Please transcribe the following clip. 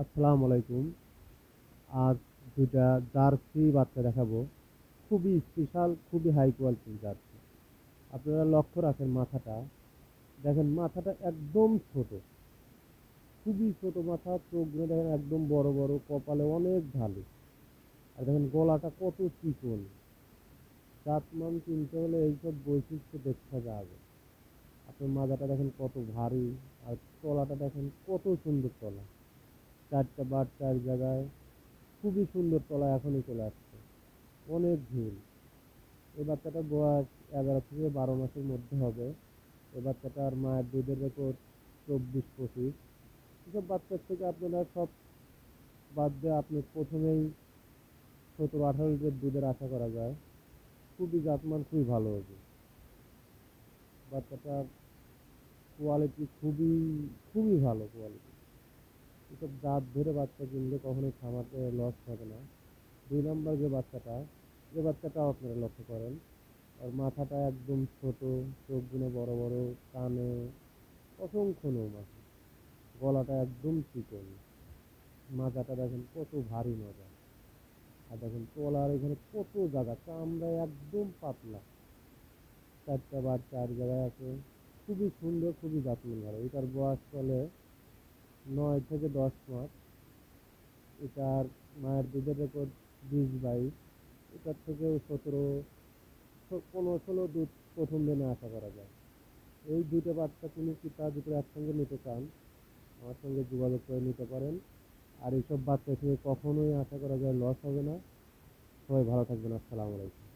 আসসালামু আলাইকুম। আজ দুইটা জার্সি বাচ্চা দেখাবো। খুবই স্পেশাল, খুবই হাই কোয়ালিটির জার্সি। আপনারা লক্ষ্য রাখেন মাথাটা, দেখেন মাথাটা একদম ছোট, খুবই ছোট মাথা, চোখগুলো দেখেন একদম বড় বড়, কপালে অনেক ঢালু। আর দেখেন গলাটা কত চিকন। জাতমান কিনতে হলে এইসব বৈশিষ্ট্য দেখতে যাবে। আপনার মাজাটা দেখেন কত ভারী, আর তলাটা দেখেন কত সুন্দর তলা। চারটা বার চার জায়গায়, খুবই সুন্দর তলা এখনই চলে আসছে। অনেক ঝুল। এই বাচ্চাটার বয়স 11 থেকে 12 মাসের মধ্যে হবে। এই বাচ্চাটার মায়ের দুধের রেকর্ড 24-25। এসব বাচ্চার থেকে আপনারা সব বাদ দিয়ে আপনি প্রথমেই 17-18 লিটার দুধের আশা করা যায়। খুবই জাতমান, খুবই ভালো হবে। বাচ্চাটার কোয়ালিটি খুবই খুবই ভালো কোয়ালিটি। এসব জাত ধরে বাচ্চা কিনলে কখনোই খামারে লস হবে না। 2 নম্বর যে বাচ্চাটাও আপনারা লক্ষ্য করেন, আর মাথাটা একদম ছোট, চোখগুলো বড় বড়, কানে অসংখ্য লোম আছে, গলাটা একদম চিকন, মাজাটা দেখেন কত ভারী মাজা। আর দেখেন তলার এখানে কত জায়গা, চামড়া একদম পাতলা, চারটা বার চার জায়গায় আছে। খুবই সুন্দর, খুবই যত্ন ভালো। এটার বয়স চলে 9 থেকে 10 মাস। এটার মায়ের দুধের রেকর্ড 20-22। এটার থেকেও 17-15-16 দুধ প্রথম দিনে আশা করা যায়। এই দুইটা বাচ্চা কোনো পিতা দুটো একসঙ্গে নিতে চান, আমার সঙ্গে যোগাযোগ করে নিতে পারেন। আর এইসব বাচ্চা থেকে কখনোই আশা করা যায় লস হবে না। সবাই ভালো থাকবেন। আসসালামু আলাইকুম।